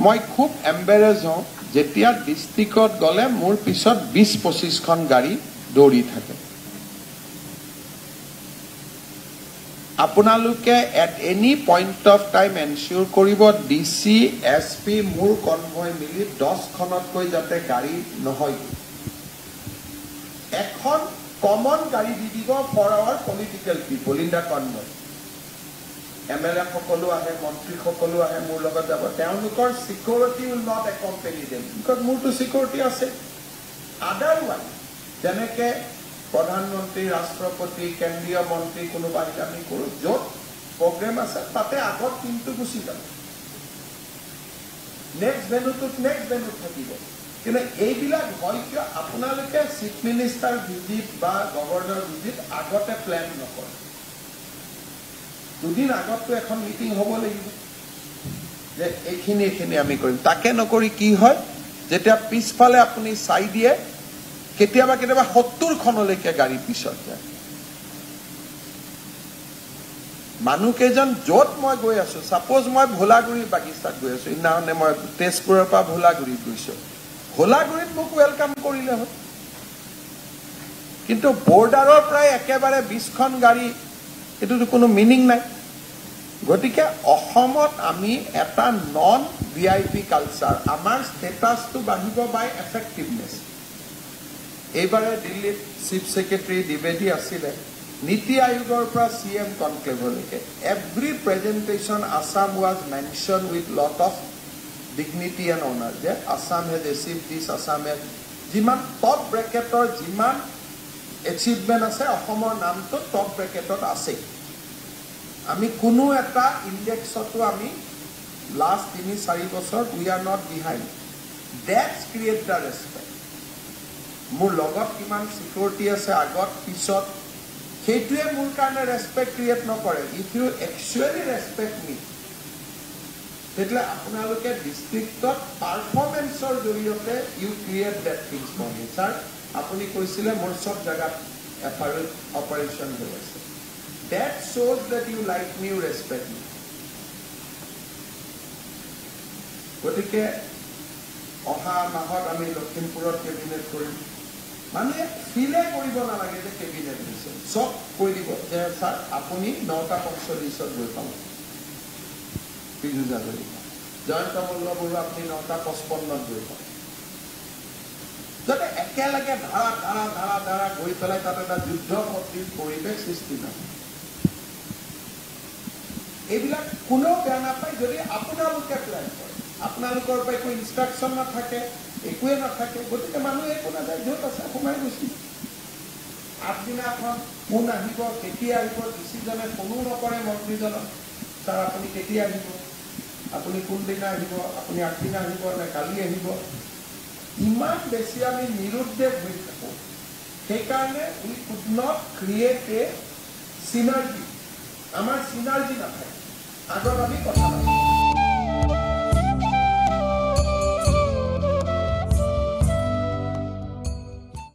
মই খুব এম্বেৰেজ হওঁ যেতিয়া ডিষ্ট্ৰিক্টত গ'লে মোৰ পিছত 20-25খন গাড়ী দৌৰি থাকে। আপোনালোকে at any point of time ensure কৰিব ডিচি এছপি মোৰ কনভয় মিলি 10খনতকৈ যাতে গাড়ী নহয়। এখন কমন গাড়ী দি দিব for our political people in the convoy. MLA সকলো আহে, মন্ত্ৰী সকলো আহে, মোৰ লগত যাব। তেওঁলোকৰ security will not accompany them because মোৰতো চিকিউৰিটি আছে। আদাৰৱাইজ যেনেকে প্ৰধানমন্ত্ৰী, ৰাষ্ট্ৰপতি, কেন্দ্ৰীয় মন্ত্ৰী কোনোবা আহিলে আমি কৰোঁ, য'ত প্ৰগ্ৰেম আছে তাতে আগত টিমটো গুচি যাব, নেক্সট ভেনুটোত থাকিব। কিন্তু এইবিলাক হয় কিয় আপোনালোকে চিফ মিনিষ্টাৰ ভিজিট বা গভৰ্ণৰ ভিজিট আগতে প্লেন নকৰে। দুদিন আগততো এখন মিটিং হ'ব লাগিব যে এইখিনি আমি কৰিম। তাকে নকৰি কি হয়, যেতিয়া পিছফালে আপুনি চাই দিয়ে কেতিয়াবা 70খনলৈকে গাড়ী পিছত যায়। মানুহ কেইজন য'ত মই গৈ আছো, ছাপোজ মই ভোলাগুৰি বাগিচাত গৈ আছো, ইদিনাখনে মই তেজপুৰৰ পৰা ভোলাগুৰিত গৈছো, ভোলাগুৰিত মোক ৱেলকাম কৰিলে হয়, কিন্তু বৰ্ডাৰৰ পৰাই একেবাৰে 20খন গাড়ী, এইটোতো কোনো মিনিং নাই। গতিকে অসমত আমি এটা নন VIP কালচাৰ, আমাৰ ষ্টেটাছটো বাঢ়িব বাই এফেক্টিভনেছ। এইবাৰে দিল্লীত চিফ ছেক্ৰেটাৰী দ্বিবেদী আছিলে, নীতি আয়োগৰ পৰা CM কনক্লেভলৈকে every presentation Assam was mention with lot of dignity and honour, যে Assam has achieve this, Assam has, যিমান টপ ব্ৰেকেটৰ যিমান এচিভমেণ্ট আছে অসমৰ নামটো টপ ব্ৰেকেটত আছে। আমি কোনো এটা ইণ্ডেক্সতো আমি লাষ্ট 3-4 বছৰ we are not behind. That's create the respect. মোৰ লগত কিমান চিকিউৰিটি আছে আগত পিছত, সেইটোৱে মোৰ কাৰণে ৰেচপেক্ট ক্ৰিয়েট নকৰে। If you actually respect me, তেতিয়াহ'লে আপোনালোকে ডিষ্ট্ৰিক্টত পাৰফৰ্মেঞ্চৰ জৰিয়তে you create that things for me. Sir আপুনি কৈছিলে মোৰ চব জেগাত FRL অপাৰেশ্যন হৈ আছে। That shows that you like me, you respect me. গতিকে অহা মাহত আমি লখিমপুৰত কেবিনেট কৰিম। মানুহে ফিলে কৰিব নালাগে যে কেবিনেট হৈছে, চব কৈ দিব যে ছাৰ আপুনি 9:45 গৈ পাব, পীযুষ হাজৰিকা, জয়ন্ত মল্ল বৰুৱা আপুনি 9:55 গৈ পাব। যাতে একেলগে ধাৰা গৈ পেলাই তাত এটা যুদ্ধ ভক্তিৰ পৰিৱেশ সৃষ্টি নহয়। এইবিলাক কোনেও বেয়া নাপায় যদি আপোনালোকে প্লেন কৰে। আপোনালোকৰ পৰা একো ইনষ্ট্ৰাকশ্যন নাথাকে, একোৱে নাথাকে, গতিকে মানুহে একো নাযায়, য'ত আছে সোমাই গৈছে। আগদিনাখন কোন আহিব, কেতিয়া আহিব, ডিচিজনে ফোনো নকৰে মন্ত্ৰীজনক, ছাৰ আপুনি কেতিয়া আহিব, আপুনি কোনদিনা আহিব, আপুনি আগদিনা আহিব নে কালি আহিব। ইমান বেছি আমি নিৰুদ্দেশ হৈ থাকোঁ, সেইকাৰণে উই কুড নট ক্ৰিয়েট এ চিনাৰ্জি। আমাৰ চিনাৰ্জি নাথাকে। আগত আমি কথা পাতিম।